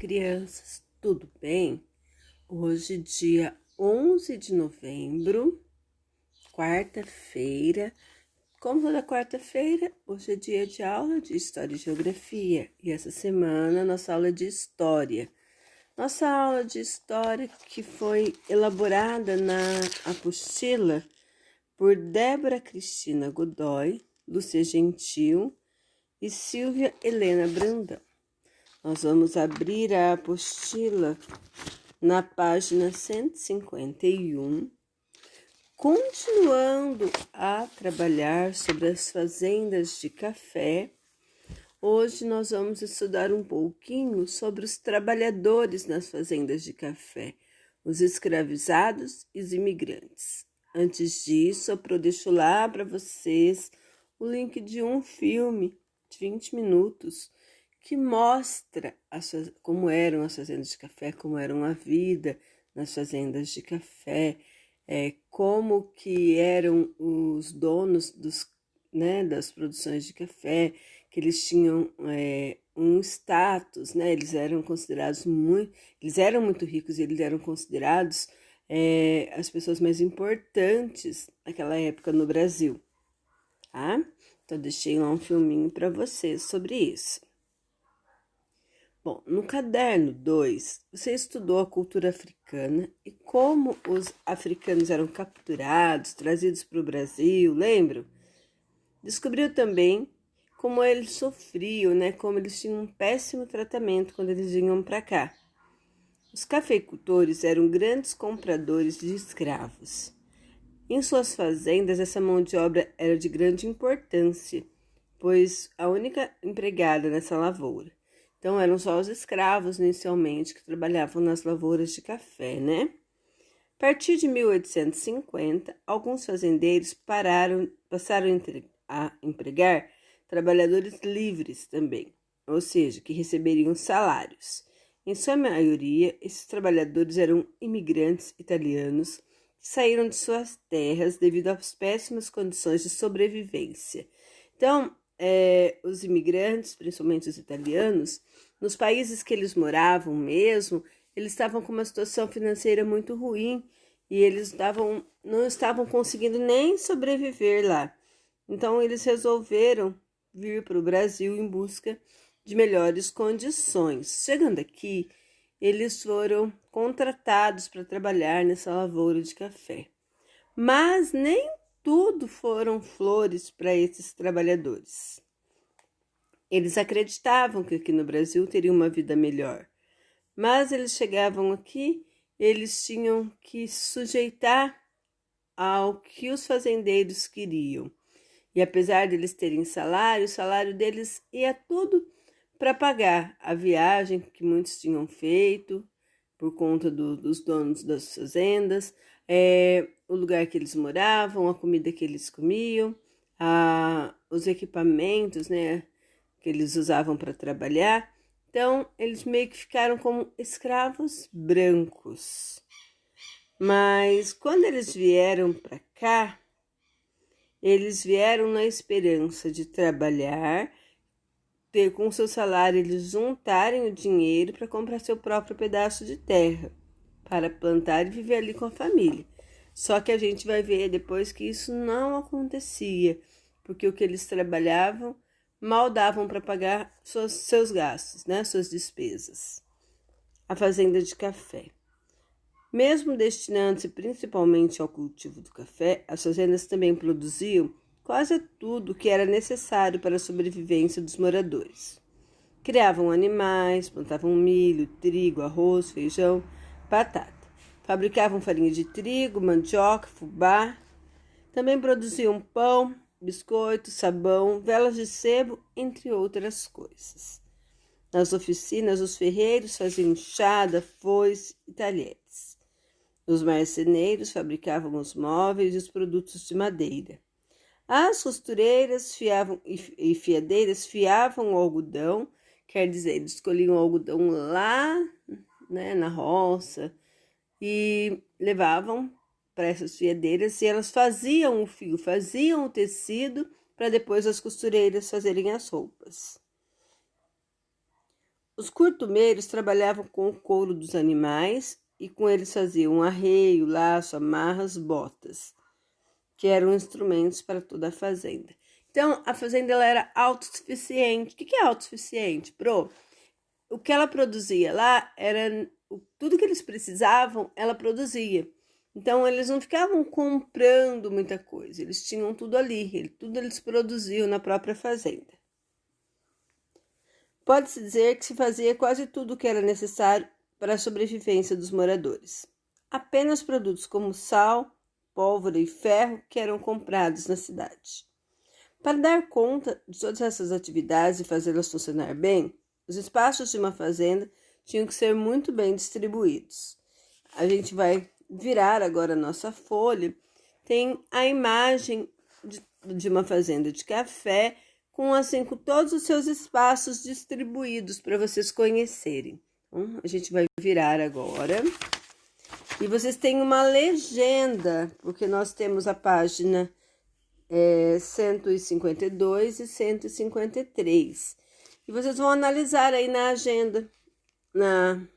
crianças, tudo bem? Hoje, dia 11 de novembro, quarta-feira. Como toda quarta-feira, hoje é dia de aula de História e Geografia. E essa semana, nossa aula é de História. Nossa aula de História que foi elaborada na apostila por Débora Cristina Godoy, Lúcia Gentil e Silvia Helena Brandão. Nós vamos abrir a apostila na página 151, continuando a trabalhar sobre as fazendas de café. Hoje nós vamos estudar um pouquinho sobre os trabalhadores nas fazendas de café, os escravizados e os imigrantes. Antes disso, eu deixo lá para vocês o link de um filme de 20 minutos que mostra como eram as fazendas de café, como era a vida nas fazendas de café, como que eram os donos das produções de café, que eles tinham um status, né? Eles eram muito ricos e eles eram considerados as pessoas mais importantes naquela época no Brasil, tá? Então, deixei lá um filminho para vocês sobre isso. Bom, no caderno 2, você estudou a cultura africana e como os africanos eram capturados, trazidos para o Brasil, lembram? Descobriu também como eles sofriam, né? Como eles tinham um péssimo tratamento quando eles vinham para cá. Os cafeicultores eram grandes compradores de escravos. Em suas fazendas, essa mão de obra era de grande importância, pois a única empregada nessa lavoura. Então, eram só os escravos, inicialmente, que trabalhavam nas lavouras de café, né? A partir de 1850, alguns fazendeiros passaram a empregar trabalhadores livres também, ou seja, que receberiam salários. Em sua maioria, esses trabalhadores eram imigrantes italianos que saíram de suas terras devido às péssimas condições de sobrevivência. Então, os imigrantes, principalmente os italianos, nos países que eles moravam mesmo, eles estavam com uma situação financeira muito ruim e eles não estavam conseguindo nem sobreviver lá. Então, eles resolveram vir para o Brasil em busca de melhores condições. Chegando aqui, eles foram contratados para trabalhar nessa lavoura de café. Mas nem tudo foram flores para esses trabalhadores. Eles acreditavam que aqui no Brasil teriam uma vida melhor, mas eles chegavam aqui, eles tinham que se sujeitar ao que os fazendeiros queriam. E apesar de eles terem salário, o salário deles ia tudo para pagar a viagem que muitos tinham feito por conta dos donos das fazendas, o lugar que eles moravam, a comida que eles comiam, os equipamentos, né, que eles usavam para trabalhar. Então, eles meio que ficaram como escravos brancos. Mas quando eles vieram para cá, eles vieram na esperança de trabalhar, ter com seu salário, eles juntarem o dinheiro para comprar seu próprio pedaço de terra, para plantar e viver ali com a família. Só que a gente vai ver depois que isso não acontecia, porque o que eles trabalhavam mal davam para pagar seus gastos, né, suas despesas. A fazenda de café. Mesmo destinando-se principalmente ao cultivo do café, as fazendas também produziam quase tudo o que era necessário para a sobrevivência dos moradores. Criavam animais, plantavam milho, trigo, arroz, feijão, batata. Fabricavam farinha de trigo, mandioca, fubá. Também produziam pão, biscoito, sabão, velas de sebo, entre outras coisas. Nas oficinas, os ferreiros faziam enxada, foice e talheres. Os marceneiros fabricavam os móveis e os produtos de madeira. As costureiras e fiadeiras fiavam o algodão, quer dizer, eles escolhiam o algodão lá, né, na roça e levavam para essas fiadeiras e elas faziam o fio, faziam o tecido para depois as costureiras fazerem as roupas. Os curtumeiros trabalhavam com o couro dos animais e com eles faziam um arreio, laço, amarras, botas, que eram instrumentos para toda a fazenda. Então, a fazenda ela era autossuficiente. O que é autossuficiente, Pro? O que ela produzia lá era tudo que eles precisavam, ela produzia. Então, eles não ficavam comprando muita coisa, eles tinham tudo ali, tudo eles produziam na própria fazenda. Pode-se dizer que se fazia quase tudo o que era necessário para a sobrevivência dos moradores. Apenas produtos como sal, pólvora e ferro que eram comprados na cidade. Para dar conta de todas essas atividades e fazê-las funcionar bem, os espaços de uma fazenda tinham que ser muito bem distribuídos. A gente vai virar agora a nossa folha. Tem a imagem de uma fazenda de café com todos os seus espaços distribuídos para vocês conhecerem. Então, a gente vai virar agora. E vocês têm uma legenda, porque nós temos a página 152 e 153. E vocês vão analisar aí na agenda, na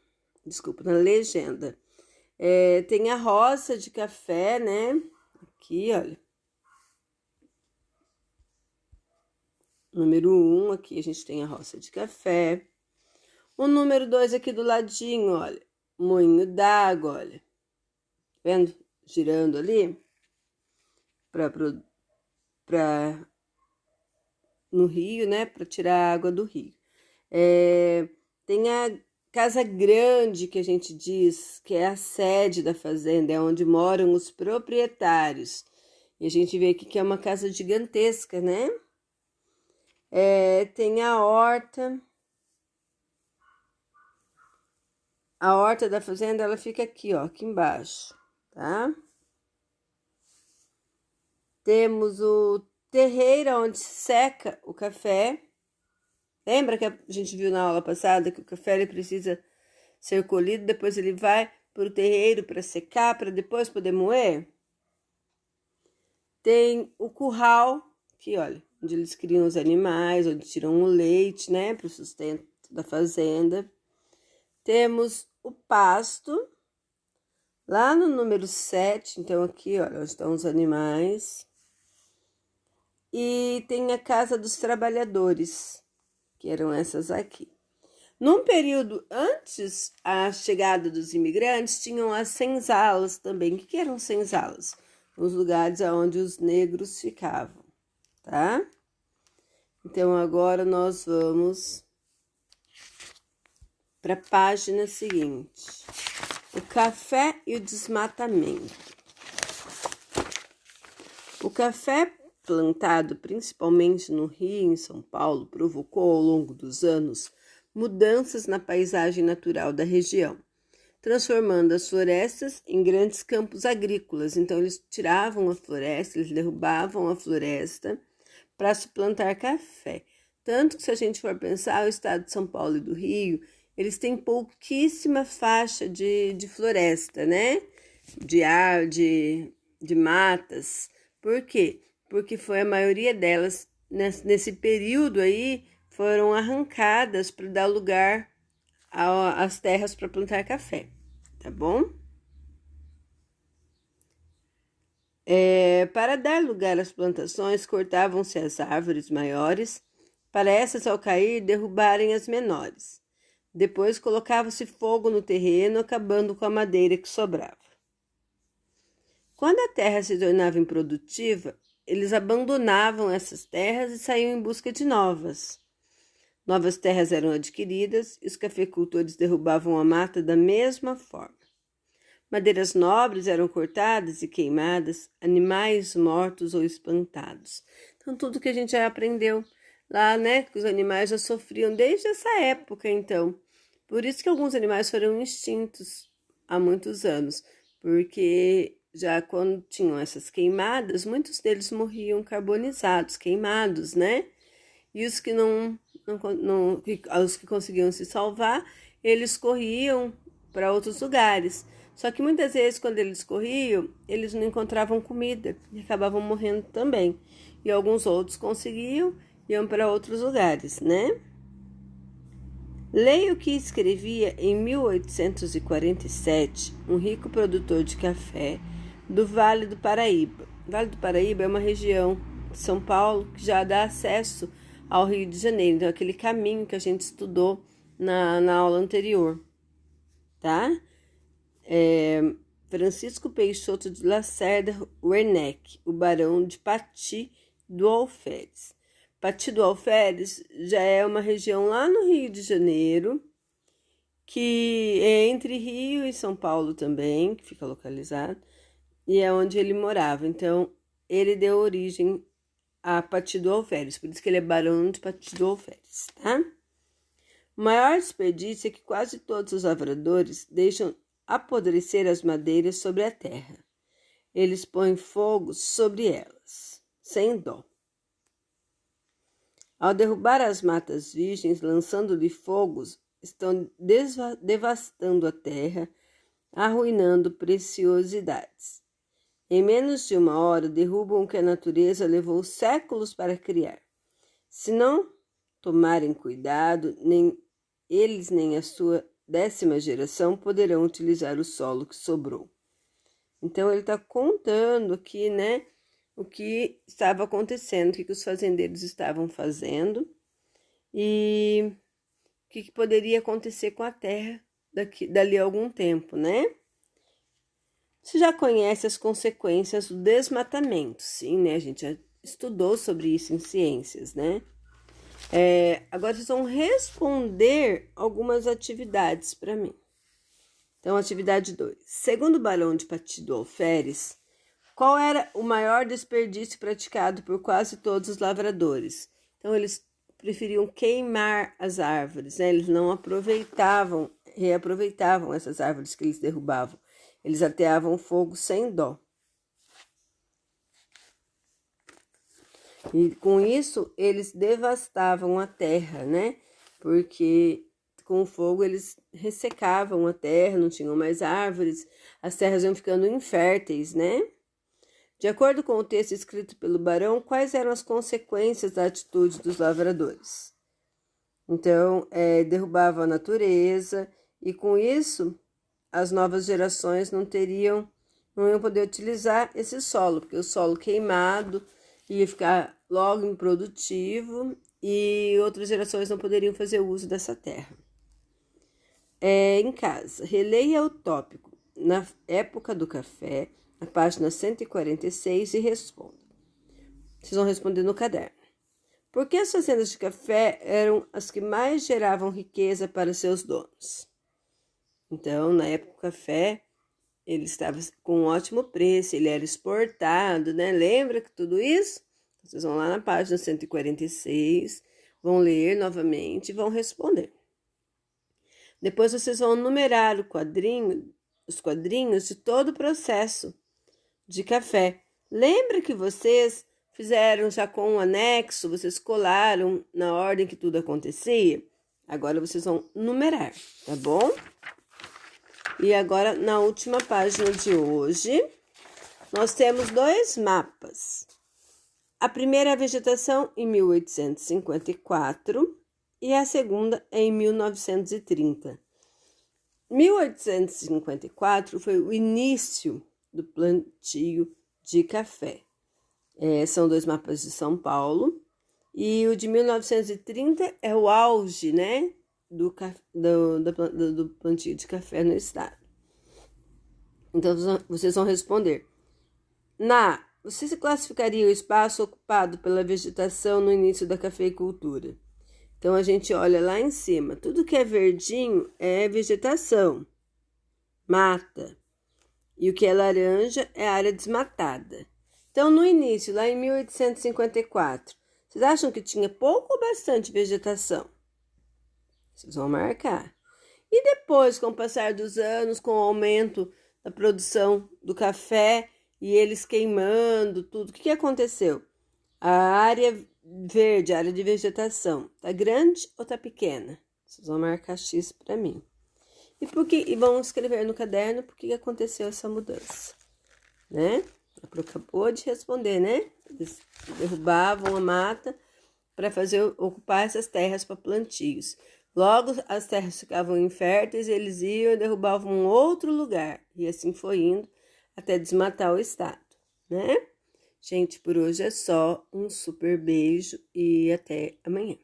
legenda. Tem a roça de café, né? Aqui, olha. Número 1, aqui a gente tem a roça de café. O número 2 aqui do ladinho, olha. Moinho d'água, olha. Vendo? Girando ali. No rio, né? Para tirar a água do rio. Tem a casa grande, que a gente diz, que é a sede da fazenda, é onde moram os proprietários. E a gente vê aqui que é uma casa gigantesca, né? Tem a horta. A horta da fazenda, ela fica aqui, ó, aqui embaixo, tá? Temos o terreiro onde se seca o café. Lembra que a gente viu na aula passada que o café ele precisa ser colhido, depois ele vai para o terreiro para secar, para depois poder moer? Tem o curral, aqui, olha, onde eles criam os animais, onde tiram o leite, né, para o sustento da fazenda. Temos o pasto, lá no número 7, então aqui, olha, onde estão os animais. E tem a casa dos trabalhadores, que eram essas aqui. Num período antes da chegada dos imigrantes, tinham as senzalas também. O que eram senzalas? Os lugares onde os negros ficavam, tá? Então, agora nós vamos para a página seguinte. O café e o desmatamento. O café plantado principalmente no Rio, em São Paulo, provocou ao longo dos anos mudanças na paisagem natural da região, transformando as florestas em grandes campos agrícolas. Então, eles tiravam a floresta, eles derrubavam a floresta para se plantar café. Tanto que, se a gente for pensar, o estado de São Paulo e do Rio, eles têm pouquíssima faixa de floresta, né? De matas. Por quê? Porque foi a maioria delas, nesse período aí, foram arrancadas para dar lugar às terras para plantar café, tá bom? Para dar lugar às plantações, cortavam-se as árvores maiores, para essas, ao cair, derrubarem as menores. Depois colocava-se fogo no terreno, acabando com a madeira que sobrava. Quando a terra se tornava improdutiva, eles abandonavam essas terras e saíam em busca de novas. Novas terras eram adquiridas e os cafeicultores derrubavam a mata da mesma forma. Madeiras nobres eram cortadas e queimadas, animais mortos ou espantados. Então, tudo que a gente já aprendeu lá, né, que os animais já sofriam desde essa época, então. Por isso que alguns animais foram extintos há muitos anos, porque já quando tinham essas queimadas, muitos deles morriam carbonizados, queimados, né? E os que os que conseguiam se salvar, eles corriam para outros lugares. Só que muitas vezes, quando eles corriam, eles não encontravam comida e acabavam morrendo também. E alguns outros conseguiam, iam para outros lugares, né? Leia o que escrevia em 1847 um rico produtor de café do Vale do Paraíba. O Vale do Paraíba é uma região de São Paulo que já dá acesso ao Rio de Janeiro. Então, aquele caminho que a gente estudou na aula anterior, tá? Francisco Peixoto de Lacerda Werneck, o barão de Pati do Alferes. Pati do Alferes já é uma região lá no Rio de Janeiro, que é entre Rio e São Paulo também, que fica localizado, e é onde ele morava. Então, ele deu origem a Pati do Alferes, por isso que ele é barão de Pati do Alferes, tá? O maior desperdício é que quase todos os lavradores deixam apodrecer as madeiras sobre a terra. Eles põem fogo sobre elas, sem dó. Ao derrubar as matas virgens, lançando-lhe fogos, estão devastando a terra, arruinando preciosidades. Em menos de uma hora, derrubam o que a natureza levou séculos para criar. Se não tomarem cuidado, nem eles nem a sua 10ª geração poderão utilizar o solo que sobrou. Então, ele está contando aqui, né, o que estava acontecendo, o que os fazendeiros estavam fazendo e o que poderia acontecer com a terra dali a algum tempo, né? Você já conhece as consequências do desmatamento, sim, né? A gente já estudou sobre isso em ciências, né? Agora vocês vão responder algumas atividades para mim. Então, atividade 2. Segundo o barão de Pati do Alferes, qual era o maior desperdício praticado por quase todos os lavradores? Então, eles preferiam queimar as árvores, né? Eles não reaproveitavam essas árvores que eles derrubavam. Eles ateavam fogo sem dó. E com isso, eles devastavam a terra, né? Porque com o fogo eles ressecavam a terra, não tinham mais árvores, as terras iam ficando inférteis, né? De acordo com o texto escrito pelo barão, quais eram as consequências da atitude dos lavradores? Então, derrubavam a natureza e com isso as novas gerações não iam poder utilizar esse solo, porque o solo queimado ia ficar logo improdutivo e outras gerações não poderiam fazer uso dessa terra. Em casa, releia o tópico na época do café, na página 146 e responda. Vocês vão responder no caderno. Por que as fazendas de café eram as que mais geravam riqueza para seus donos? Então, na época do café, ele estava com um ótimo preço, ele era exportado, né? Lembra que tudo isso? Vocês vão lá na página 146, vão ler novamente e vão responder. Depois vocês vão numerar os quadrinhos de todo o processo de café. Lembra que vocês fizeram já com um anexo, vocês colaram na ordem que tudo acontecia? Agora vocês vão numerar, tá bom? E agora, na última página de hoje, nós temos 2 mapas. A primeira é a vegetação em 1854 e a segunda é em 1930. 1854 foi o início do plantio de café. São 2 mapas de São Paulo. E o de 1930 é o auge, né, do plantio de café no estado. Então, vocês vão responder. Você se classificaria o espaço ocupado pela vegetação no início da cafeicultura? Então, a gente olha lá em cima. Tudo que é verdinho é vegetação, mata. E o que é laranja é área desmatada. Então, no início, lá em 1854, vocês acham que tinha pouco ou bastante vegetação? Vocês vão marcar. E depois, com o passar dos anos, com o aumento da produção do café e eles queimando tudo, o que aconteceu? A área verde, a área de vegetação, tá grande ou tá pequena? Vocês vão marcar X para mim. E vão escrever no caderno por que aconteceu essa mudança, né? A Pro acabou de responder, né? Eles derrubavam a mata para ocupar essas terras para plantios. Logo as terras ficavam inférteis, eles iam e derrubavam um outro lugar. E assim foi indo até desmatar o estado, né? Gente, por hoje é só. Um super beijo e até amanhã.